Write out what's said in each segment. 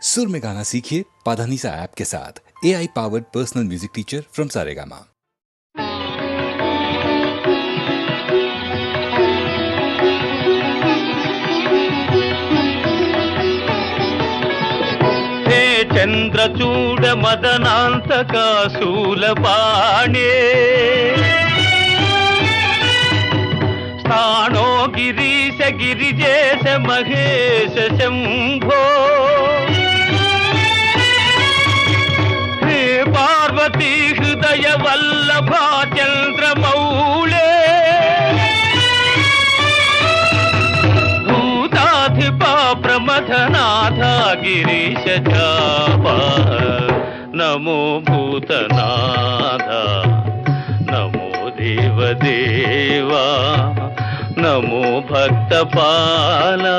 सुर में गाना सीखिए पाधानीसा ऐप के साथ। AI powered personal music teacher from Saregama. हे चंद्रचूड मदनांतका शूलपाणे स्थाणो गिरीश गिरिजेश महेश शंभो हे पार्वती हृदय वल्लभा चंद्रमौळे भूताधिपा प्रमथनाथ गिरीश जापा नमो भूतनाथ नमो देवदेवा नमो भक्तपाला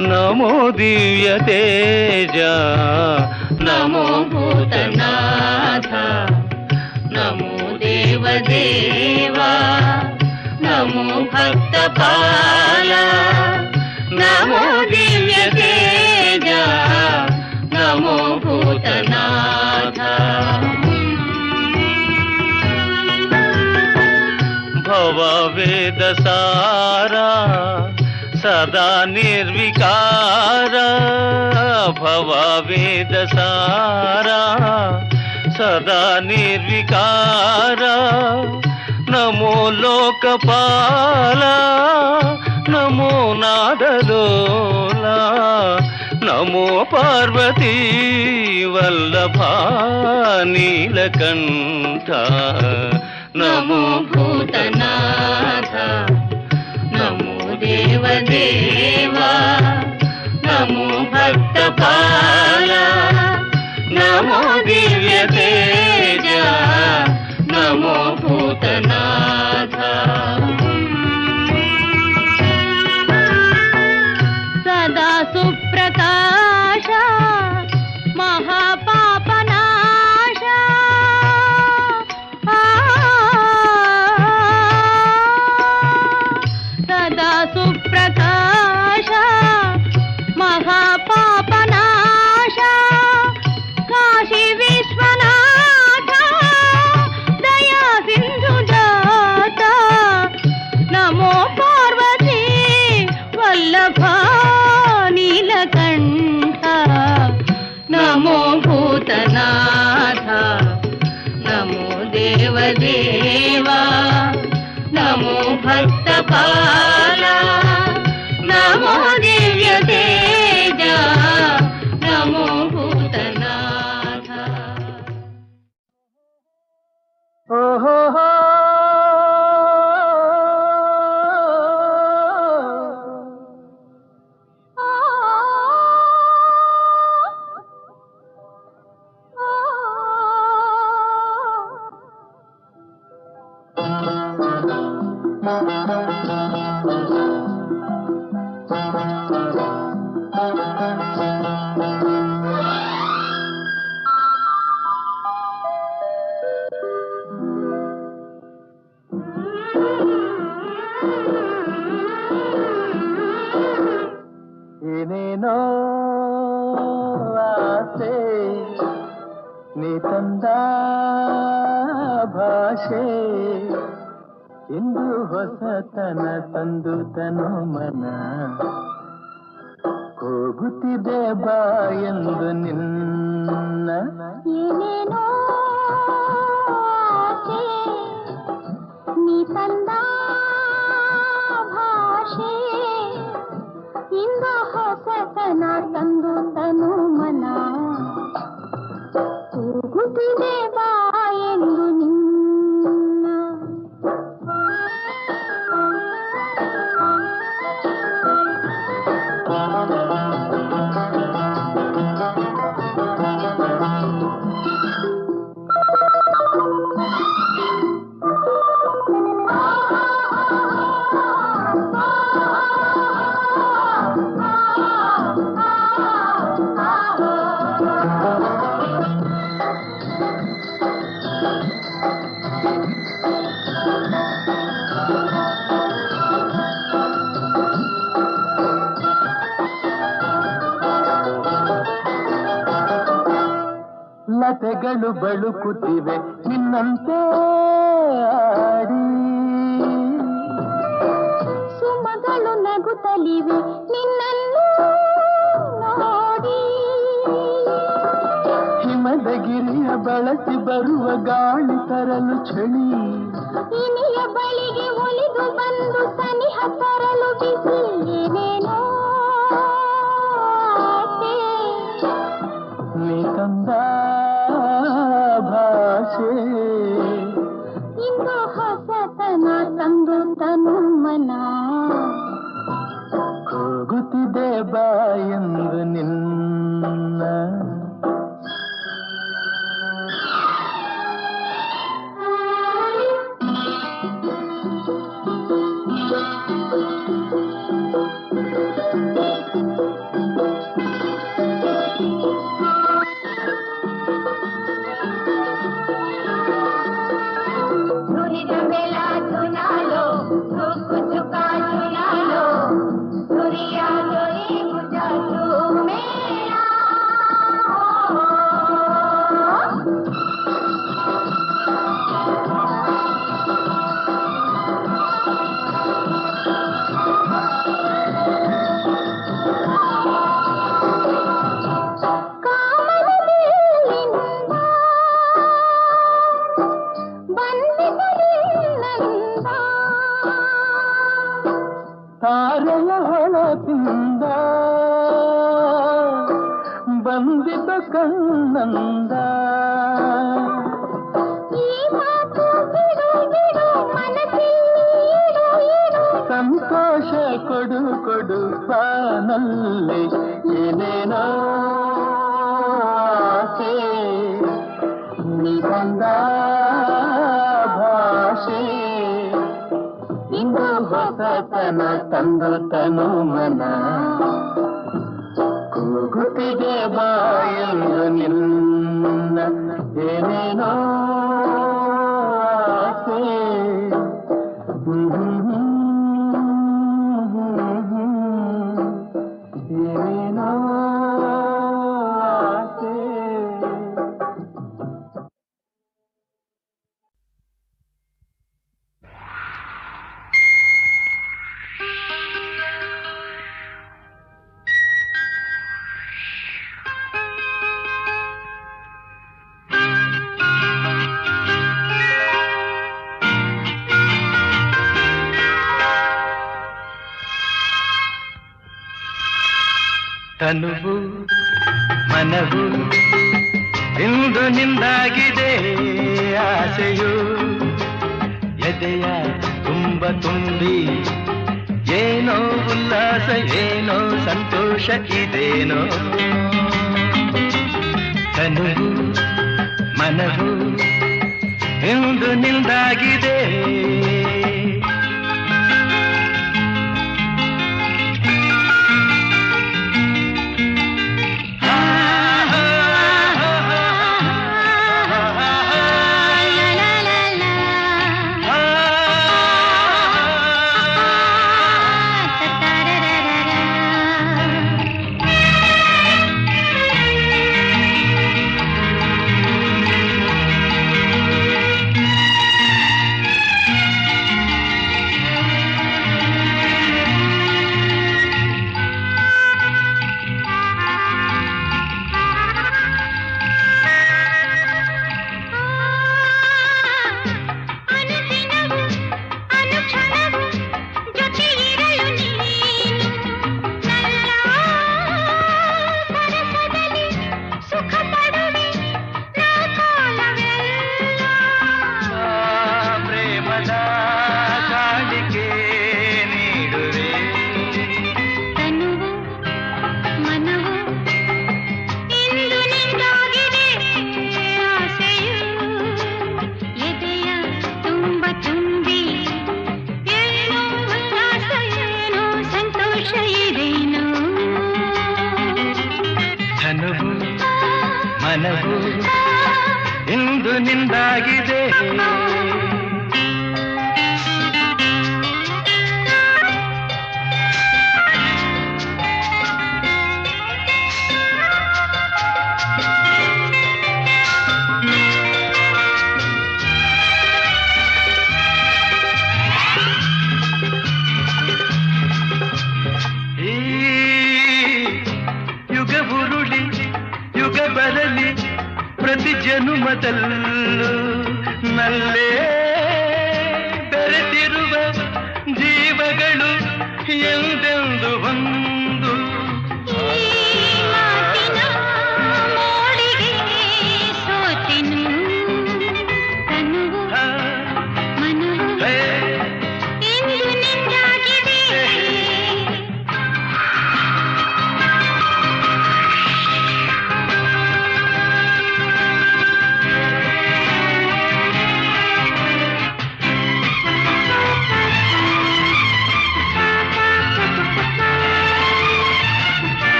नमो दिव्य तेजा नमो भूतनाथ नमो देवदेवा नमो भक्तपाला नमो दिव्य तेजा नमो भूतनाथ भव वेद सारा सदा निर्विकार भव वेद सारा सदा निर्विकार नमो लोकपाला नमो नादलोला नमो पार्वती वल्लभा नीलकंठ नमो भूतनाथ नमो देवदेवा नमो भक्तपाला नमो दिव्य तेजा नमो भूतनाथ सदा सुप्रकाश महापापनाश सदा सुप्रकाश महापापनाश काशी विश्वनाथ दया सिंधु दाता नमो पार्वती वल्लभा नीलकंठ नमो भूतनाथ नमो देवदेवा नमो भक्तपाला नमो दिव्य तेजा नमो भूतनाथ ಏನೇನೋ ಆಸೆ ನೀ ತಂದ ಭಾಷೆ ಇಂದು ಹೊಸತನ ತಂದು ತನು ಮನ ಹೋಗುತ್ತಿದೆ ಬಾ ಎಂದು ನಿನ್ನ ಏನೇನೋ ಆಸೆ ನೀ ತಂದ ಭಾಷೆ ಇಂದು ಹೊಸತನ ತಂದು ತನು ಮನ ಕೂಗುತ್ತಿದೆ ಬಾ ಎಂದು ನಿನ್ನ ಲತೆಗಳು ಬಳುಕುತ್ತಿವೆ ನಿನ್ನಂತೆ ಆಡಿ, ಸುಮಗಳು ನಗುತ್ತಲಿವೆ ನಿನ್ನನ್ನು ನೋಡಿ. ಹಿಮದ ಗಿರಿಯ ಬಳಸಿ ಬರುವ ಗಾಳಿ ತರಲು ಚಳಿ, ಇನಿಯ ಬಳಿಗೆ ಒಲಿದು ಬಂದು ಸನಿಹ ತರಲು ಬಿಸಿ. ಏನೇನೋ ಆಸೆ, ನೀ ತಂದ ಭಾಷೆ, ಇಂದು ಹೊಸತನ ತಂದು ತನು ಮನ. ಕೂಗುತ್ತಿದೆ ಬಾ ಎಂದು ನಿನ್ನ, ತಾರೆಯ ಹೊಳಪಿಂದ ಬಂದಿದ್ದ ಕಣ್ಣಂದ. ಈ ಮಾತು ಬಿಡು ಬಿಡು ಮನಸ್ಸಿಲ್ಲಿ ಇಡು ಇಡು. ಸಂತೋಷ ಕೊಡು ಕೊಡು ಬಾನಲ್ಲಿ ಏನೇನೋ ಆಸೆ, ನೀ ಬಂದ ಭಾಷೆ, ಇಂದು ಹೊಸತನ ತಂದು ತನು ಮನ. ಕೂಗುತ್ತಿದೆ ಬಾ ಎಂದು ನಿನ್ನ, ಏನೇನೋ ಆಸೆ. ಏನೇನೋ ಆಸೆ. ತನುವು ಮನವು ಇಂದು ನಿಂದಾಗಿದೆ ಆಸೆಯು, ಎದೆಯ ತುಂಬ ತುಂಬಿ ಏನೋ ಉಲ್ಲಾಸ ಏನೋ ಸಂತೋಷ ಇದೇನೋ. ತನುವು ಮನವು ಇಂದು ನಿಂದಾಗಿದೆ, ಮನವು ಇಂದು ನಿಂದಾಗಿದೆ. ಪ್ರತಿ ಜನುಮದಲ್ಲೂ ನಲ್ಲೇ ಬೆರೆತಿರುವ ಜೀವಗಳು ಎಂದೆಂದು ಒಂದು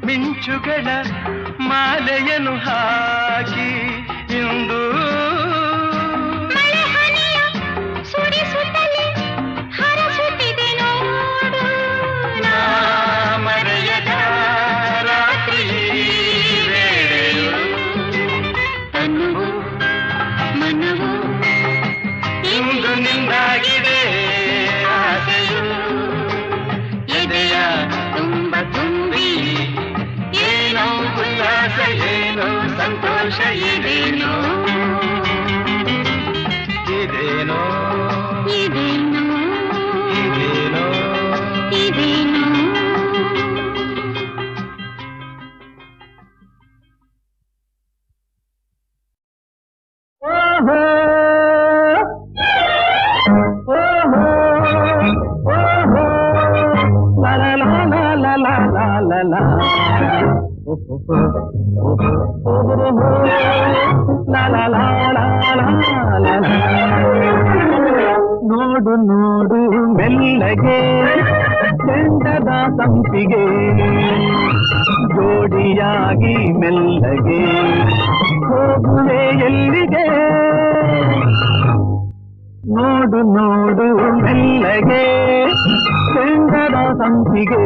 ಮಿಂಚುಗಳ ಮಾಲೆಯನ್ನು ಹಾಕಿ ಇಂದು ಸುರಿಸುತ್ತಲೇ ಹರಸುತ್ತಿದೆ ನೋಡು ಮರೆಯದ ರಾತ್ರಿ ವೇಳೆಯು ತನುವು ಮನವು ಇಂದು ನಿಂದಾಗಿದೆ ಆಸೆಯು ಎದೆಯ ತುಂಬ ತುಂಬಿ ಏನೋ ಉಲ್ಲಾಸ ಏನೋ ಸಂತೋಷ ಇದೇನೋ ಇದೇನೋ ಇದೇನೋ ಇದೇನೋ ಇದೇನೋ ಓಹೋ ಓಹೋ ಓಹೋ ಲಾ ಲಾ ಲಾ ಲಾ ಲಾ ಲಾ ಲಾ ಲಾ ನೋಡು ನೋಡು ಮೆಲ್ಲಗೆ ಚೆಂಡದ ಸಂಪಿಗೆ ಜೋಡಿಯಾಗಿ ಮೆಲ್ಲಗೆ ಹೋಗುವೆ ಎಲ್ಲಿಗೆ ನೋಡು ನೋಡು ಮೆಲ್ಲಗೆ ಚೆಂಡದ ಸಂಪಿಗೆ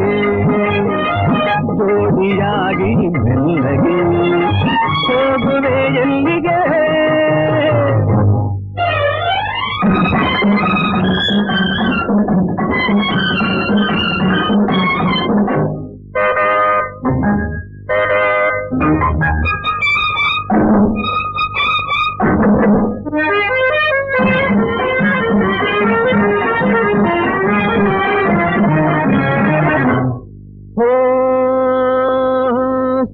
ಜೋಡಿಯಾಗಿ ಮೆಲ್ಲಗೆ ಹೋಗುವೆ ಎಲ್ಲಿಗೆ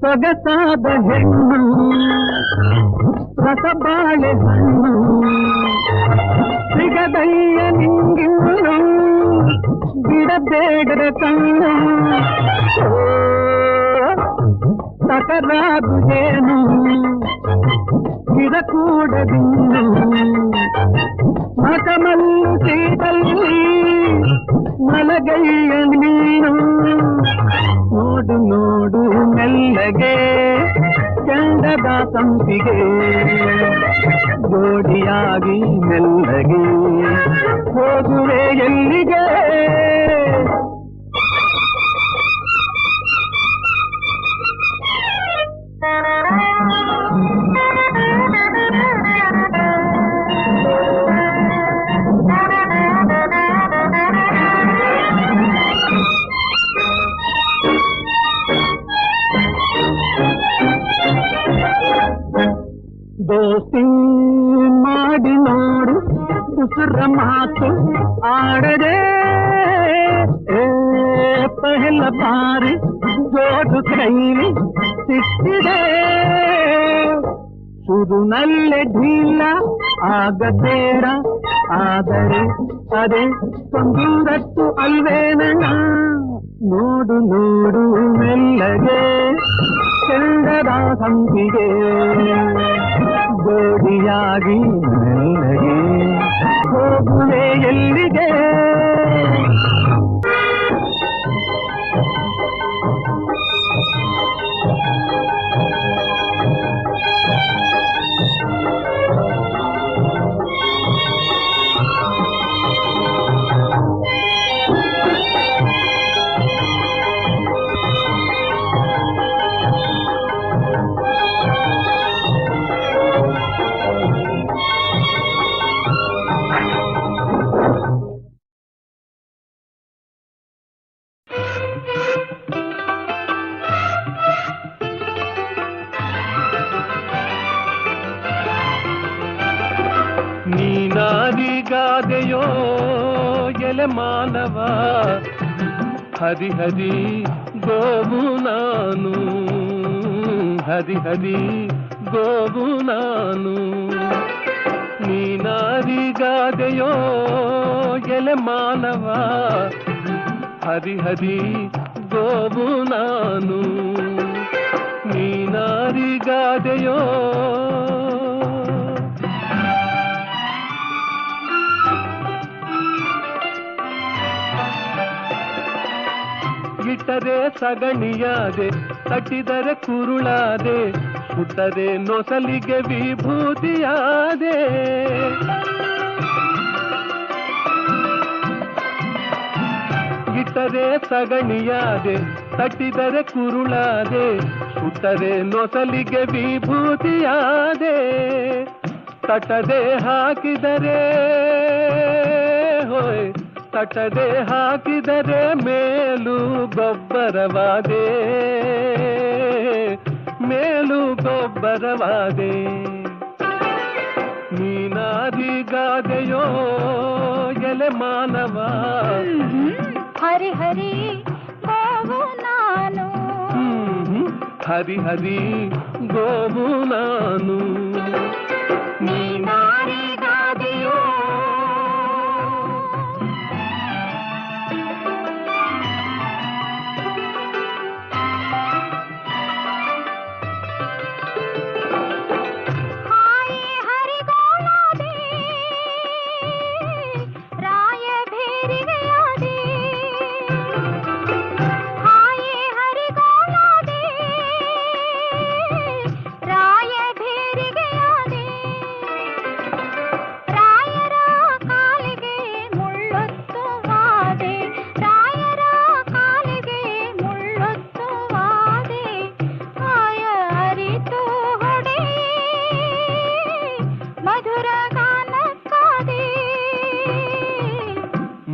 ಸೊಗಸಾದ ಹೆಣ್ಣು ರಸಬಾಳೆ ಹಣ್ಣು ಸಿಗದಯ್ಯ ನಿಂಗಿನ್ನು ಬಿಡಬೇಡರ ಕಣ್ಣು ಸಕರಾದು ಏನು ಇರಕೂಡದಿನ್ನು ಮಕಮಲ್ಲು ಸೀತಲ್ಲಿ ಮಲಗಯ್ಯ ನೀನು ನೋಡು ನೋಡು ಮೆಲ್ಲಗೆ ಚಂಡದ ಸಂಪಿಗೆ ಜೋಡಿಯಾಗಿ ಮೆಲ್ಲಗೆ ಹೋಗುವೆ ಎಲ್ಲಿಗೆ ದೋಸ್ತಿ ಮಾಡಿ ನೋಡು ಉಸಿರ ಮಾತು ಆಡದೆ ಪಹಲ ಬಾರಿ ಜೋಡು ಕೈಲಿ ಸಿಕ್ಕಿದೆ ಶುರುನಲ್ಲೇ ಢೀಲ ಆಗಬೇಡ ಆದರೆ ಅದೇ ಕೊಂದೂರತ್ತು ಅಲ್ವೇನಣ್ಣ ನೋಡು ನೋಡು ಮೆಲ್ಲಗೆ ಚಂದದ ಸಂಪಿಗೆ ಜೋಡಿಯಾಗಿ ಮೆಲ್ಲಗೆ ಹೋಗುವೆ ಎಲ್ಲಿಗೆ ನೀನಾದಿಗಾದೆಯೋ ಎಲೆ ಮಾನವ, ಹರಿ ಹರಿ ಗೋವು ನಾನು, ಹರಿ ಹರಿ ಗೋವು ನಾನು. ನೀನಾದಿಗಾದೆಯೋ ಎಲೆ ಮಾನವ, ಹರಿ ಹರಿ ಗೋವು ನಾನು. ನೀನಾರಿಗಾದೆಯೋ ಇಟ್ಟರೆ ಸಗಣಿಯಾದೆ, ತಟ್ಟಿದರೆ ಕುರುಳಾದೆ, ಸುಟ್ಟರೆ ನೊಸಲಿಗೆ ವಿಭೂತಿಯಾದೆ. ಇಟ್ಟರೆ ಸಗಣಿಯಾದೆ, ತಟ್ಟಿದರೆ ಕುರುಳಾದೆ, ಸುಟ್ಟರೆ ನೊಸಲಿಗೆ ವಿಭೂತಿಯಾದೆ. ತಟ್ಟದೆ ಹಾಕಿದರೆ ಹೋಯ್, ತಟ್ಟದೆ ಹಾಕಿದರೆ ಮೇಲು ಗೊಬ್ಬರವಾದೆ, ಮೇಲು ಗೊಬ್ಬರವಾದೆ. ನೀನಾದಿಗಾದೆಯೋ ಎಲೆ ಮಾನವ, ಹರಿ ಹರಿ ಗೋವು ನಾನು, ಹರಿ ಹರಿ ಗೋವು ನಾನು. ನೀನಾರಿಗಾದೆಯೋ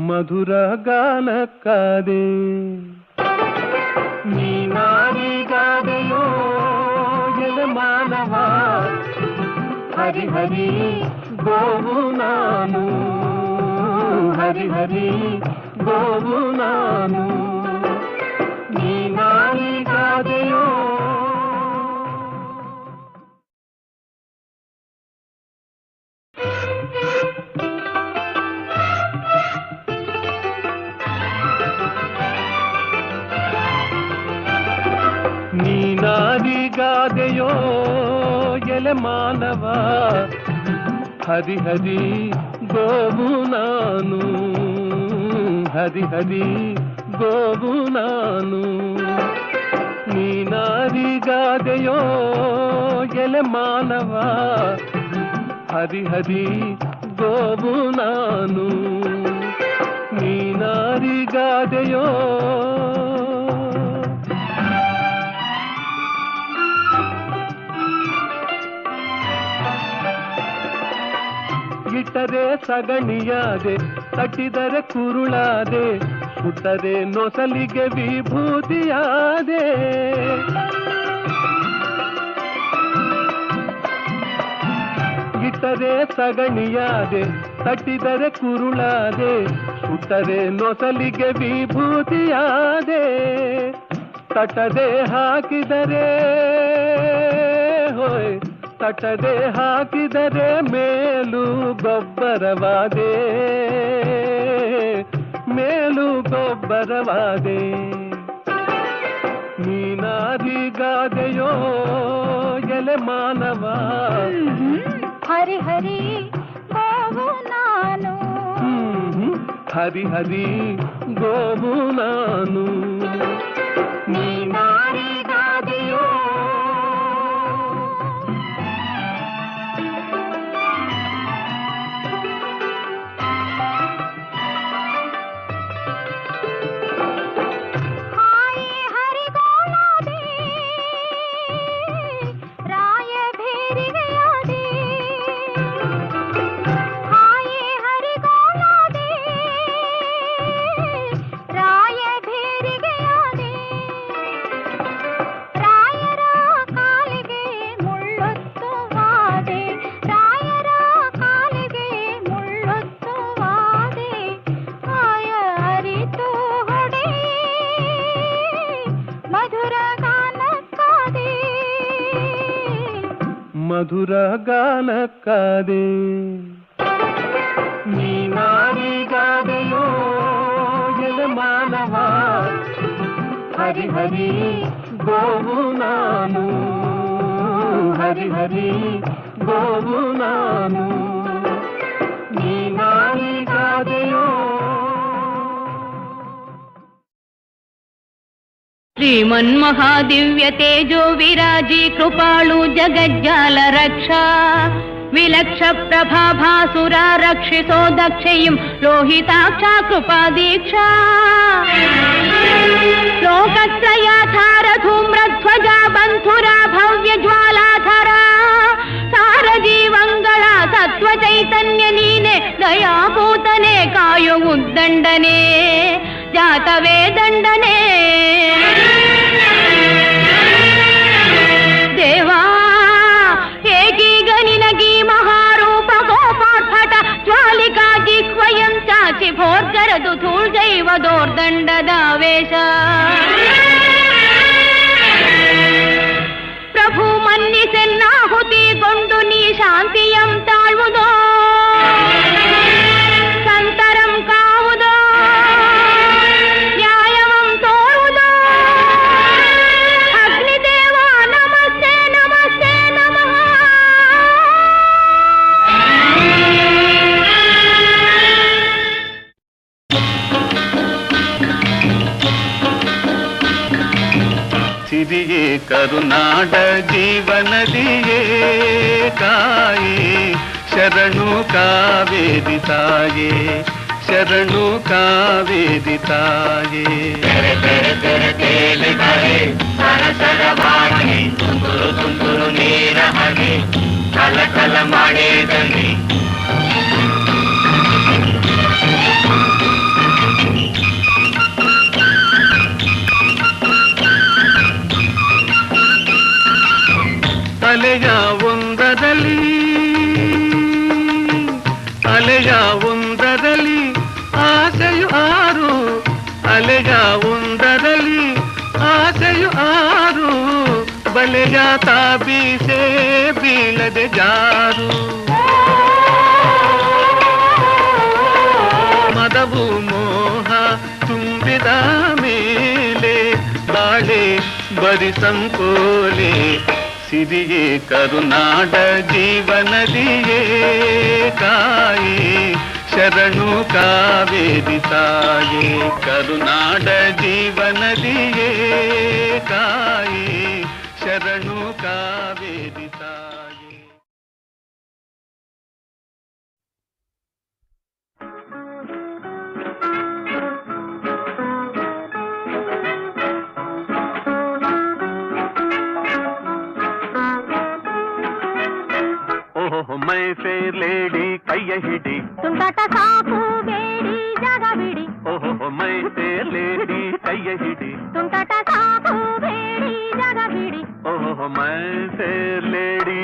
ಮಧುರ ಗಾನಕ್ಕಾದೆ. ನೀನಾರಿಗಾದೆಯೋ ಎಲೆ ಮಾನವ, ಹರಿ ಹರಿ ಗೋವು ನಾನು, ಹರಿ ಹರಿ ಗೋವು ನಾನು. ನೀನಾರಿಗಾದೆಯೋ ನೀನಾದಿಗಾದೆಯೋ ಎಲೆ ಮಾನವ, ಹರಿ ಹರಿ ಗೋವು ನಾನು, ಹರಿ ಹರಿ ಗೋವು ನಾನು. ನೀನಾದಿಗಾದೆಯೋ ಎಲೆ ಮಾನವ, ಹರಿ ಹರಿ ಗೋವು ನಾನು. ನೀನಾರಿಗಾದೆಯೋ ಇಟ್ಟರೆ ಸಗಣಿಯಾದೆ, ತಟ್ಟಿದರೆ ಕುರುಳಾದೆ, ಸುಟ್ಟರೆ ನೊಸಲಿಗೆ ವಿಭೂತಿಯಾದೆ. ಇಟ್ಟರೆ ಸಗಣಿಯಾದೆ, ತಟ್ಟಿದರೆ ಕುರುಳಾದೆ, ಸುಟ್ಟರೆ ನೊಸಲಿಗೆ ವಿಭೂತಿಯಾದೆ. ತಟ್ಟದೆ ಹಾಕಿದರೆ ಹೋಯ್, ತಟ್ಟದೆ ಹಾಕಿದರೆ ಮೇಲು ಗೊಬ್ಬರವಾದೆ, ಮೇಲು ಗೊಬ್ಬರವಾದೆ. ನೀನಾದಿಗಾದೆಯೋ ಎಲೆ ಮಾನವ, ಹರಿ ಹರಿ ಗೋವು ನಾನು, ಹರಿ ಹರಿ ಗೋವು ನಾನು. ನೀನಾರಿಗಾದೆಯೋ ಮಧುರ ಗಾನಕ್ಕಾದೆ ನೀನಾರಿಗಾದೆಯೋ ಮಾನವ ಹರಿ ಹರಿ ಗೋವು ನಾನು ಹರಿ ಹರಿ ಗೋವು ನಾನು ನೀನಾರಿಗಾದೆಯೋ. ಶ್ರೀಮನ್ಮಹಾದಿವ್ಯ ತೇಜೋ ವಿರಾಜಿ ಕೃಪಾಳು ಜಗಜ್ಜಾಲ ರಕ್ಷಾ ವಿಲಕ್ಷ ಪ್ರಭಾಭಾಸುರ ರಕ್ಷಿಸೋ ದಕ್ಷೆಯಂ ಲೋಹಿತಾಕ್ಷ ಕೃಪಾ ದೀಕ್ಷಾ ಲೋಕತ್ರಯಾಧಾರ ಧೂಮ್ರಧ್ವಜ ಬಂಧುರ ಭವ್ಯ ಜ್ವಾಲಾಧರ ಸಾರ ಜೀವಂಗಳ ಸತ್ವ ಚೈತನ್ಯ ನೀನೆ ದಯಾಭೂತನೆ ಕಾಯು ಉದ್ದಂಡನೆ ಜಾತವೇ ದಂಡನೆ ದೇವಾ ಏಕೀಗ ನಿನಗೀ ಮಹಾರೂಪ ಗೋಪಾಠ ಜ್ವಾಲಿಕಾಗಿ ಸ್ವಯಂ ಚಾಚಿ ಭೋರ್ಗರದು ಧೂಳ್ಜೈವ ದೋರ್ದಂಡದಾವೇಶ ಪ್ರಭು ಮನ್ನಿಸೆನ್ನಾಹುತಿಗೊಂಡು ನೀ ಶಾಂತಿಯಂ ತಾಳ್ವುದೋ ಸಂತರಂ ಕಾವುದೋ ನ್ಯಾಯವಂ ತೋರುವುದೋ ಅಗ್ನಿದೇವ ನಮಸ್ತೆ ನಮಸ್ತೆ ನಮಃ. ಸಿರಿಯೇ ಕರುನಾಡ ಜೀವನದಿಯೇ ಕಾಯೇ ಶರಣು ಕಾವೇರಿ ತಾಯೇ ಶರಣು ಕಾವೇರಿ ತಾಯೇ. ತುಂತುರು ತುಂತುರು ನೀರ ಹನಿ ಕಲ ಕಲ ಮಾಡಿದಲ್ಲಿ ಅಲೆಯ ಒಂದರಲ್ಲಿ ಆಸೆಯು ಆರು ಅಲೆಯ ಒಂದರಲ್ಲಿ ಆಸೆಯು ಆರು ಬಲೆಯ ತಾಬೀಸೆ ಬೀಳದೆ ಜಾರು ಮದವು ಮೋಹ ತುಂಬಿದ ಮೇಲೆ ಬಾಳೆ ಬರಿ ಸಂಕೋಲೆ ಸಿರಿಯೇ ಕರುನಾಡ ಜೀವನದಿಯೇ ಕಾಯೇ ಶರಣು ಕಾವೇರಿ ತಾಯೇ ಕರುನಾಡ ಜೀವನದಿಯೇ ಕಾಯೇ ಶರಣು ಕಾವೇರಿ ತಾಯೇ. ಮೈ ಫೇರ್ ಲೇಡಿ ಕೈಯ ಹಿಡಿ ತುಂಟಾಟ ಸಾಕು ಬೇಡಿ ಜಾಗ ಬಿಡಿ ಓಹೋ ಮೈ ಫೇರ್ ಲೇಡಿ ಕೈಯ ಹಿಡಿ ತುಂಟಾಟ ಸಾಕು ಬೇಡಿ ಜಾಗ ಬಿಡಿ ಓಹೋ ಮೈ ಫೇರ್ ಲೇಡಿ.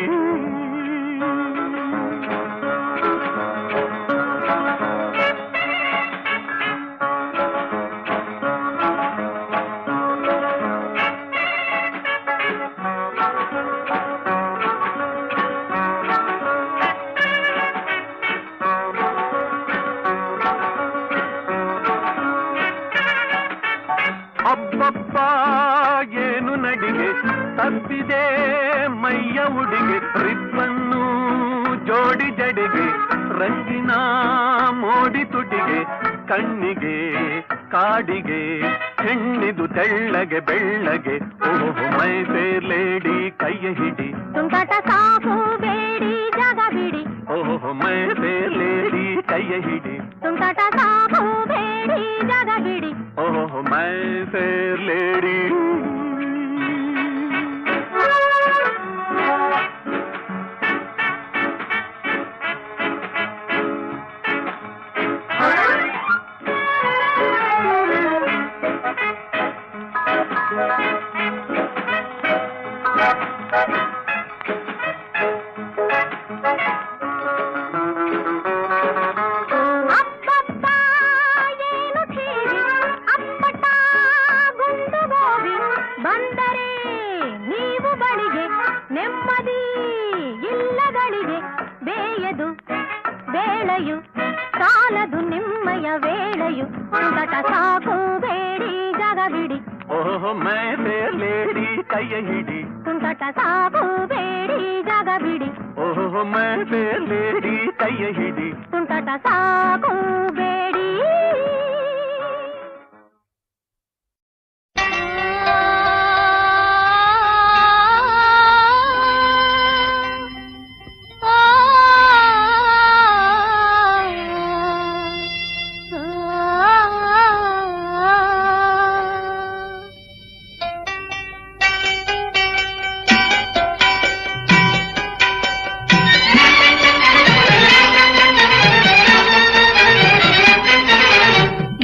ಅಬ್ಬಬ್ಬ ಏನು ನಡಿಗೆ ತಪ್ಪಿದೆ ಮೈಯ ಉಡಿಗೆ ರಿಬ್ಬನ್ನು ಜೋಡಿ ಜಡೆಗೆ ರಂಗಿನ ಮೋಡಿ ತುಟಿಗೆ ಕಣ್ಣಿಗೆ ಕಾಡಿಗೆ ಹೆಣ್ಣಿದು ತೆಳ್ಳಗೆ ಬೆಳ್ಳಗೆ ಓಹೋ ಮೈ ಫೇರ್ ಲೇಡಿ ಕೈಯ ಹಿಡಿ ತುಂಟಾಟ ಸಾಕು ಬೇಡಿ ಜಾಗ ಬಿಡಿ ಓಹೋ ಮೈ ಫೇರ್ ಲೇಡಿ ಕೈಯ ಹಿಡಿ ತುಂಟಾಟ ಸಾಕು ಬೇಡಿ ಜಾಗ ಬಿಡಿ ಓಹೋ ಮೈ ಫೇರ್ ಲೇಡಿ. ಅಬ್ಬಬ್ಬ ಬೇಳೆಯು ಸಾಲದು ನಿಮ್ಮಯ ವೇಳೆಯು ತುಂಟಟ ಸಾಕು ಬೇಡಿ ಜಗ ಬಿಡಿ ಓಹೋ ಮೈ ಫೇರ್ ಲೇಡಿ ಕೈಯ ಹಿಡಿ ತುಂಟಟ ಸಾಕು ಬೇಡಿ ಜಗ ಬಿಡಿ ಓಹೋ ಮೈ ಫೇರ್ ಲೇಡಿ ಕೈಯ ಹಿಡಿ ತುಂಟಟ ಸಾಕು ಬೇಡಿ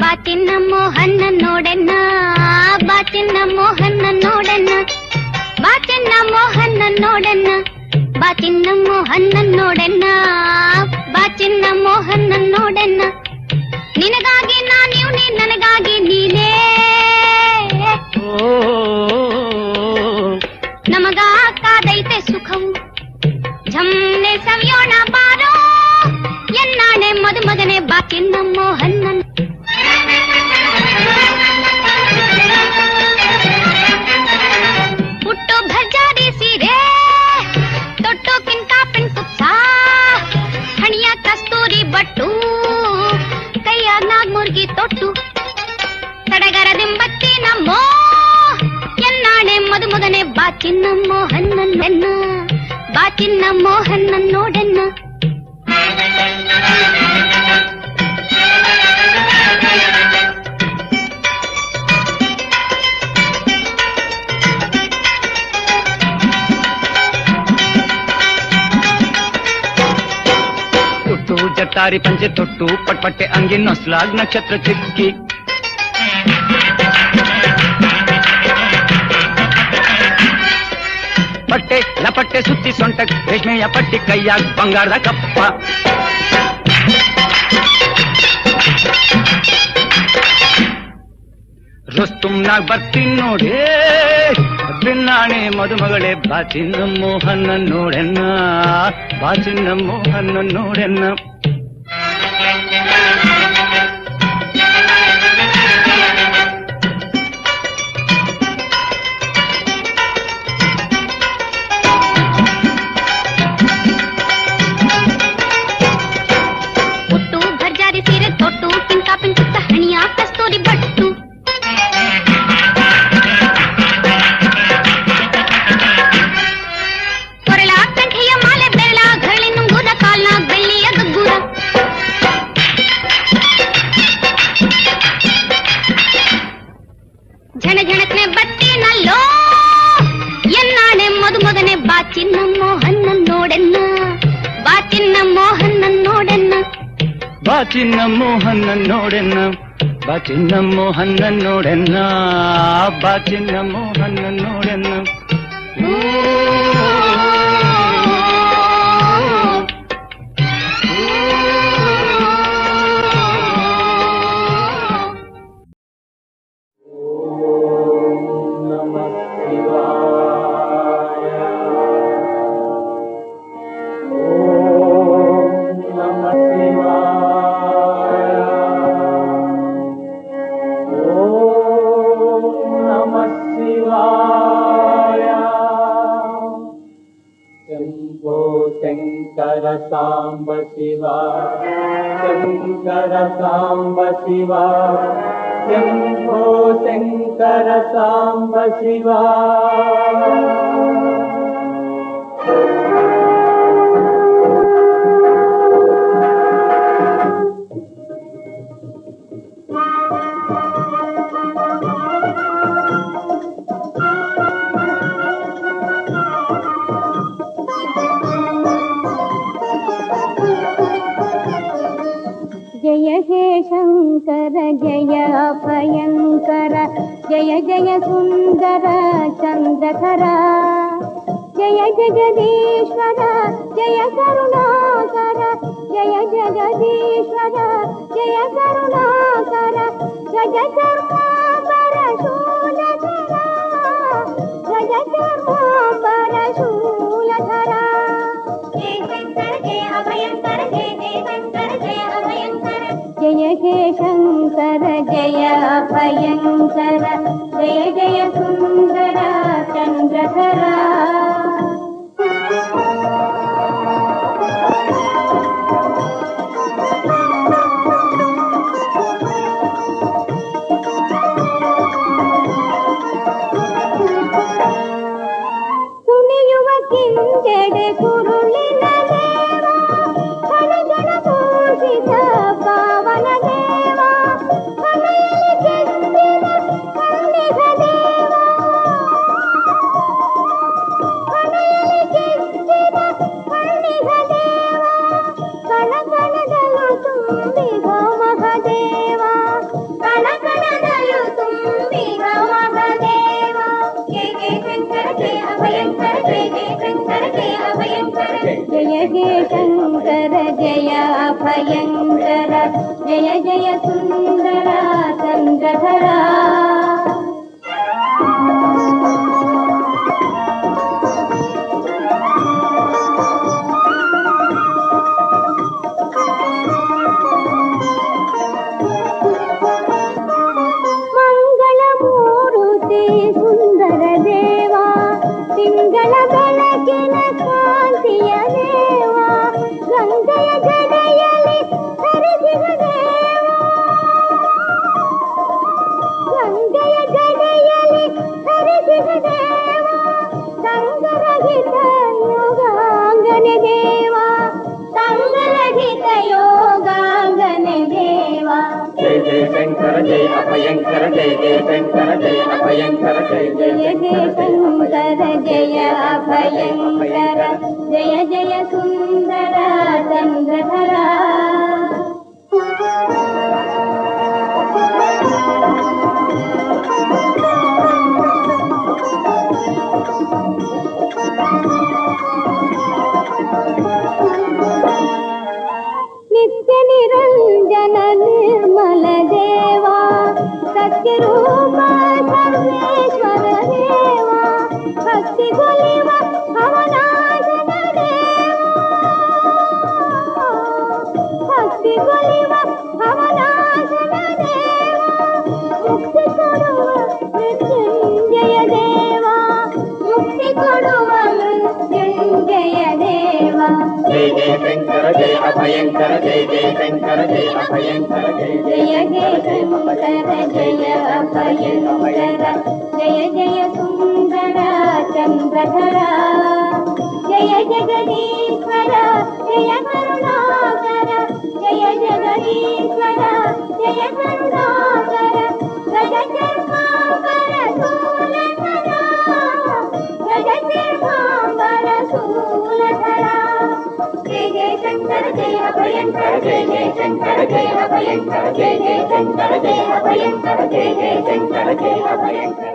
ಬಾಚಿನ್ನ ಮೋಹನ್ನ ನೋಡೆನ್ನ ಬಾಚಿನ್ನ ಮೋಹನ್ನ ನೋಡೆನ್ನ ಬಾಚಿನ್ನ ಮೋಹನ್ನ ನೋಡೆನ್ನ ಬಾಚಿನ್ನ ಮೋಹನ್ನ ನೋಡೆನ್ನ ಬಾಚಿನ್ನ ಮೋಹನ್ನ ನೋಡೆನ್ನ ನಿನಗಾಗಿ ನಾನಿವ್ ನೀ ನನಗಾಗಿ ನೀನೇ ನಮಗ ಕಾದೈತೆ ಸುಖವು ಝಮ್ನೆ ಸವಿಯೋಣ ಬಾರೋ ಎನ್ನಾಣೆ ಮದುಮಗನೆ ಬಾಚಿನ್ನ ಮೋಹನ್ನ ಹುಟ್ಟು ಭರ್ಜಾರಿ ಸೀರೆ ತೊಟ್ಟೋಕ್ಕಿಂತ ಪೆಣ್ಕುತ್ಸ ಹಣಿಯ ಕಸ್ತೂರಿ ಬಟ್ಟು ಕೈಯಾಗ ನಾಗ್ಮುರ್ಗಿ ತೊಟ್ಟು ಸಡಗರದಿಂಬತ್ತಿ ನಮ್ಮೋ ಎನ್ನಾಣೆ ಮದುಮಗನೆ ಬಾಚಿನ್ನ ಮೋಹನ್ನ ಬಾಚಿನ್ನ ಮೋಹನ್ನ ನೋಡೆನ್ನ ತೊಟ್ಟು ಜಟ್ಟಾರಿ ಪಂಚೆ ತೊಟ್ಟು ಪಟ್ಪಟ್ಟೆ ಅಂಗಿ ನೊಸ್ಲಾಗ್ ನಕ್ಷತ್ರ ಚಿಕ್ಕಿ ಪಟ್ಟೆ ಲಪಟ್ಟೆ ಸುತ್ತಿ ಸೊಂಟ ರೇಷ್ಮೆಯ ಪಟ್ಟಿ ಕೈಯಾಗ್ ಬಂಗಾರದ ಕಪ್ಪ ರುಸ್ತುಮ್ನಾಗ್ ಬರ್ತೀನಿ ನೋಡಿ ಬಿನ್ನಾಣೆ ಮದುಮಗಳೇ ಬಾಚಿನ್ನ ಮೋಹನ್ನ ನೋಡೆನ್ನ ಬಾಚಿನ್ನ ಮೋಹನ್ನ ನೋಡೆನ್ನ ಹುಟ್ಟು ಭರ್ಜಾರಿ ಸೀರೆ ತೊಟ್ಟು ಪಿಂಕ ಪಿಂಕುತ್ತ ಹಣಿಯ ಕಸ್ತೂರಿ ಬಟ್ಟು ಕೊರಳ ಕಂಠೆಯ ಮಾಲೆ ಬೆರಳ ಘರಳಿ ನುಂಗುರ ಕಾಲ್ನ ಬೆಳ್ಳಿಯ ಗಗ್ಗುರ ಝಣ ಝಣಕ್ನೆ ಬಟ್ಟಿನಲ್ಲೋ ಎನ್ನಾಣೆ ಮದುಮಗನೆ ಬಾಚಿನ್ನ ಮೋಹನ್ನ ನೋಡೆನ್ನ ಬಾಚಿನ್ನ ಮೋಹನ್ನ ನೋಡೆನ್ನ ಬಾಚಿನ್ನ ಮೋಹನ್ನ ನೋಡೆನ್ನ ಬಾಚಿನ್ನ ಮೋಹನ್ನ ನೋಡೆನ್ನ ಬಾಚಿನ್ನ ಮೋಹನ್ನ ನೋಡೆನ್ನ शंकर सांब शिवा शंकर सांब शिवा शंभो शंकर सांब शिवा जय हे शंकर जय भयंकर जय जय सुंदर चंद्रधर जय जगदीश्वर जय करुणाकर जय जगदीश्वर जय करुणाकर गज कर्माकर शूलधर गज कर्माकर शूलधर जय शंकर जय अभयंकर जय जय शंकर जय ಅಭಯಂಕರ ಜಯ ಜಯ ಸುಂದರ ಚಂದ್ರಧರ ಕುಣಿಯುವ ಕಿಂಜಡೆ ಕುರುಳಿನ ದೇವ ಕಣಗಣ ಪೂಜಿತ ಪಾವನ ದೇವ ಹಣೆಯಲ್ಲಿ ಕೆತ್ತಿನ ಕಣ್ಣಿಗ ದೇವ ಹಣೆಯಲ್ಲಿ ಕೆತ್ತಿನ ಕಣ್ಣಿಗ ದೇವ ಕಣಕಣದಲು ತುಂಬಿದ ಮಹದೇವ ಕಣಕಣದಲು ತುಂಬಿದ ಮಹದೇವ ಜಯ ಜಯ ಶಂಕರ ಜಯ ಅಭಯಂಕರ ಜಯ ಜಯ ಶಂಕರ ಜಯ ಅಭಯಂಕರ ಜಯ ಜಯ ಶಂಕರ ಜಯ ಅಭಯಂಕರ ಜಯ ಜಯ ಸುಂದರ ಚಂದ್ರಧರ ಮಂಗಳ ಮೂರುತಿ ಸುಂದರ ದೇವ ತಿಂಗಳ ಬೆಳಕಿನ ಕಾಂತಿಯ ದೇವ ಗಂಗೆಯ ಜಡೆಯಲ್ಲಿ ಹರಿಸಿದ ದೇವ ಗಂಗೆಯ ಜಡೆಯಲ್ಲಿ ಹರಿಸಿದ ದೇವ ಸಂಗರಹಿತ ಯೋಗಾಂಗನೆ ದೇವ ಸಂಗರಹಿತ ಯೋಗಾಂಗನೆ ದೇವ ಜಯ ಜಯ ಶಂಕರ ಜಯ ಅಭಯಂಕರ ಜಯ ಜಯ ಶಂಕರ ಜಯ ಅಭಯಂಕರ ಜಯ ಜಯ ಜಯ ಶಂಕರ ಜಯ ಅಭಯಂಕರ ಜಯ ಜಯ ಸುಂದರ ಚಂದ್ರಧರ ನಿತ್ಯ ನಿರಂಜನ ನಿರ್ಮಲ ದೇವ ಸತ್ಯರೂಪ ಸರ್ವೇಶ್ವರ ದೇವ ಭಕ್ತಿ ಕೊಲಿವ ಭವನಾಶನ ದೇವ ಭಕ್ತಿ ಕೊಲಿವ ಭವನಾಶನ ದೇವ ಮುಕ್ತಿ ಕೊಡುವ ಮೃತ್ಯುಂಜಯ ದೇವ ಮುಕ್ತಿ ಕೊಡುವ ಮೃತ್ಯುಂಜಯ ದೇವ ಜಯ ಜಯ ಶಂಕರ ಜಯ ಅಭಯಂಕರ ಜಯ ಜಯ ಶಂಕರ ಜಯ ಅಭಯಂಕರ ಜಯ ಜಯ ಜಯ ಶಂಕರ ಜಯ ಅಭಯಂಕರ ಜಯ ಜಯ ಸುಂದರ ಚಂದ್ರಧರ ಜಯ ಜಗದೀಶ್ವರ ಜಯ ಕರುಣಾಕರ ಜಯ ಜಗದೀಶ್ವರ ಜಯ ಕರುಣಾಕರ ಗಜ ಚರ್ಮಾಂಬರ ಶೂಲಧರ ಗಜ ಚರ್ಮಾಂಬರ ಶೂಲಧರ ಜಯ ಜಯ ಶಂಕರ ಜಯ ಅಭಯಂಕರ ಜಯ ಜಯ ಶಂಕರ ಜಯ ಅಭಯಂಕರ ಜಯ ಜಯ ಶಂಕರ ಜಯ ಅಭಯಂಕರ ಜಯ ಜಯ ಶಂಕರ ಜಯ ಅಭಯಂಕರ